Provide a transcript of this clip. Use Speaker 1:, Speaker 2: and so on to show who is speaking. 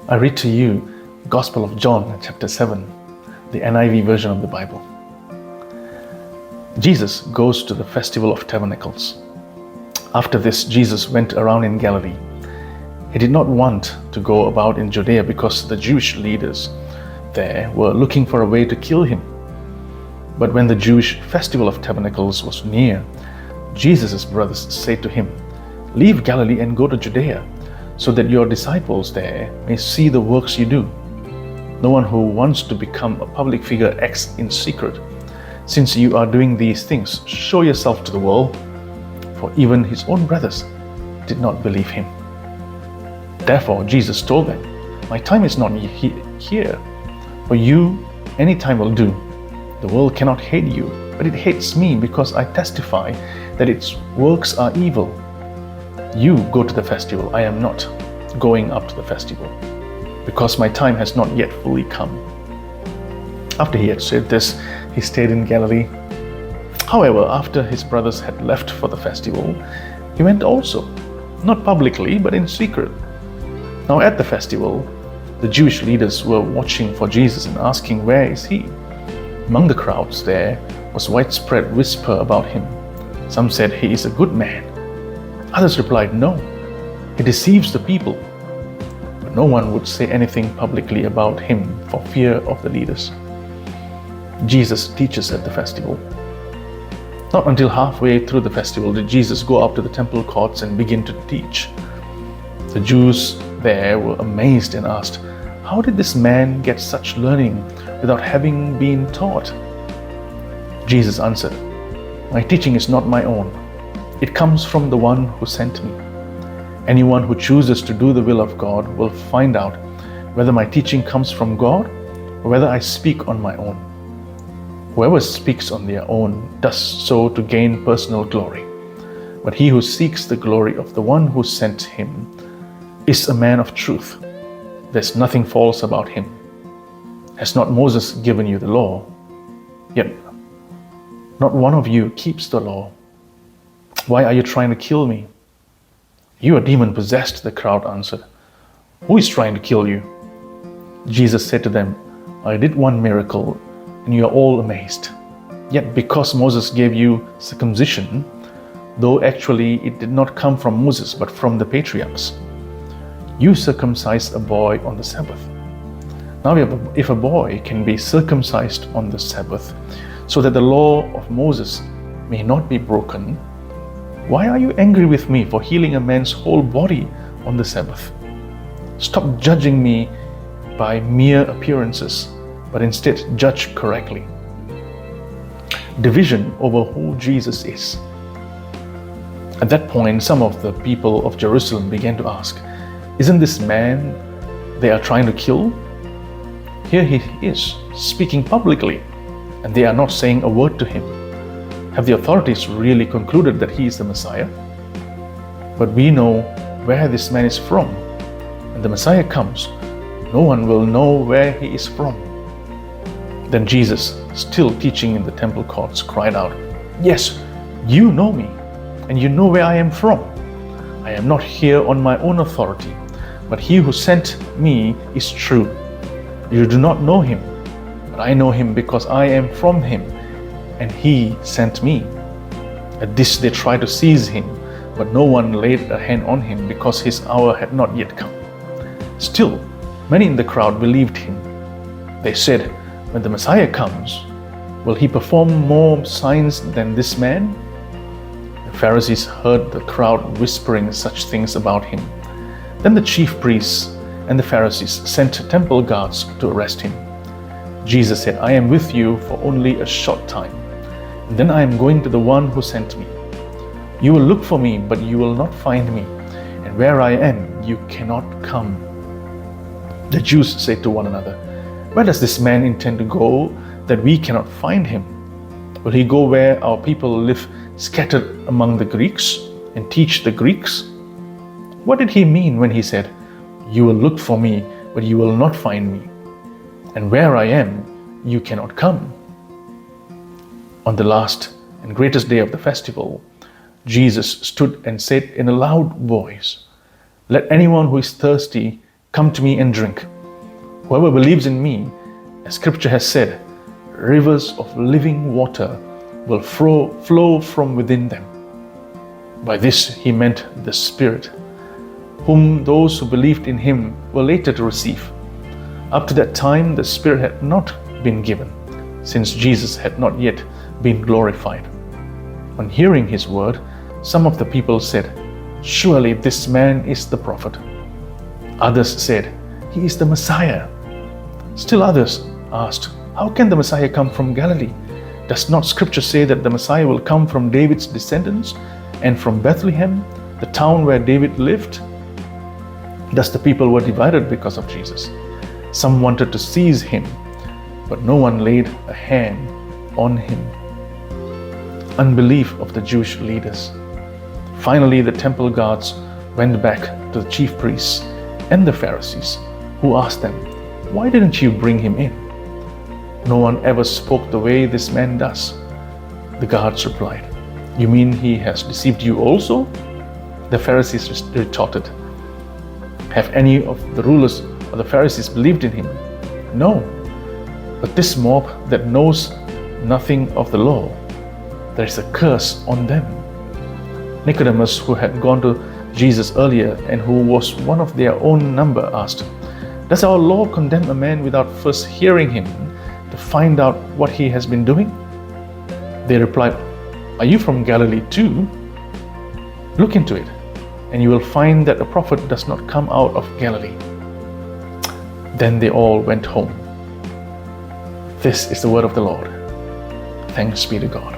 Speaker 1: I read to you Gospel of John, chapter 7, the NIV version of the Bible. Jesus goes to the Festival of Tabernacles. After this, Jesus went around in Galilee. He did not want to go about in Judea because the Jewish leaders there were looking for a way to kill him. But when the Jewish Festival of Tabernacles was near, Jesus' brothers said to him, "Leave Galilee and go to Judea, so that your disciples there may see the works you do. No one who wants to become a public figure acts in secret. Since you are doing these things, show yourself to the world." For even his own brothers did not believe him. Therefore Jesus told them, "My time is not here. For you, any time will do. The world cannot hate you, but it hates me because I testify that its works are evil. You go to the festival. I am not going up to the festival, because my time has not yet fully come." After he had said this, he stayed in Galilee. However, after his brothers had left for the festival, he went also, not publicly, but in secret. Now at the festival, the Jewish leaders were watching for Jesus and asking, "Where is he?" Among the crowds there was widespread whisper about him. Some said, "He is a good man." Others replied, "No, he deceives the people." But no one would say anything publicly about him for fear of the leaders. Jesus teaches at the festival. Not until halfway through the festival did Jesus go up to the temple courts and begin to teach. The Jews there were amazed and asked, "How did this man get such learning without having been taught?" Jesus answered, "My teaching is not my own. It comes from the one who sent me. Anyone who chooses to do the will of God will find out whether my teaching comes from God or whether I speak on my own. Whoever speaks on their own does so to gain personal glory. But he who seeks the glory of the one who sent him is a man of truth. There's nothing false about him. Has not Moses given you the law? Yet not one of you keeps the law. Why are you trying to kill me?" "You are demon-possessed," the crowd answered. "Who is trying to kill you?" Jesus said to them, "I did one miracle, and you are all amazed. Yet because Moses gave you circumcision, though actually it did not come from Moses but from the patriarchs, you circumcised a boy on the Sabbath. Now if a boy can be circumcised on the Sabbath, so that the law of Moses may not be broken, why are you angry with me for healing a man's whole body on the Sabbath? Stop judging me by mere appearances, but instead judge correctly." Division over who Jesus is. At that point, some of the people of Jerusalem began to ask, "Isn't this man they are trying to kill? Here he is, speaking publicly, and they are not saying a word to him. Have the authorities really concluded that he is the Messiah? But we know where this man is from. When the Messiah comes, no one will know where he is from." Then Jesus, still teaching in the temple courts, cried out, "Yes, you know me, and you know where I am from. I am not here on my own authority, but he who sent me is true. You do not know him, but I know him because I am from him, and he sent me." At this they tried to seize him, but no one laid a hand on him because his hour had not yet come. Still, many in the crowd believed him. They said, "When the Messiah comes, will he perform more signs than this man?" The Pharisees heard the crowd whispering such things about him. Then the chief priests and the Pharisees sent temple guards to arrest him. Jesus said, "I am with you for only a short time, and then I am going to the one who sent me. You will look for me, but you will not find me, and where I am, you cannot come." The Jews said to one another, "Where does this man intend to go that we cannot find him? Will he go where our people live scattered among the Greeks and teach the Greeks? What did he mean when he said, 'You will look for me, but you will not find me, and where I am, you cannot come'?" On the last and greatest day of the festival, Jesus stood and said in a loud voice, "Let anyone who is thirsty Come to me and drink. Whoever believes in me, as Scripture has said, rivers of living water will flow from within them. By this he meant the Spirit, whom those who believed in him were later to receive. Up to that time, the Spirit had not been given, since Jesus had not yet been glorified. On hearing his word, some of the people said, "Surely this man is the prophet." Others said, "He is the Messiah." Still others asked, "How can the Messiah come from Galilee? Does not Scripture say that the Messiah will come from David's descendants and from Bethlehem, the town where David lived?" Thus the people were divided because of Jesus. Some wanted to seize him, but no one laid a hand on him. Unbelief of the Jewish leaders. Finally, the temple guards went back to the chief priests and the Pharisees, who asked them, "Why didn't you bring him in? No one ever spoke the way this man does." The guards replied, "You mean he has deceived you also?" The Pharisees retorted, "Have any of the rulers or the Pharisees believed in him? No. But this mob that knows nothing of the law, there is a curse on them." Nicodemus, who had gone to Jesus earlier and who was one of their own number, asked, "Does our law condemn a man without first hearing him to find out what he has been doing?" They replied, "Are you from Galilee too? Look into it, and you will find that a prophet does not come out of Galilee." Then they all went home. This is the word of the Lord. Thanks be to God.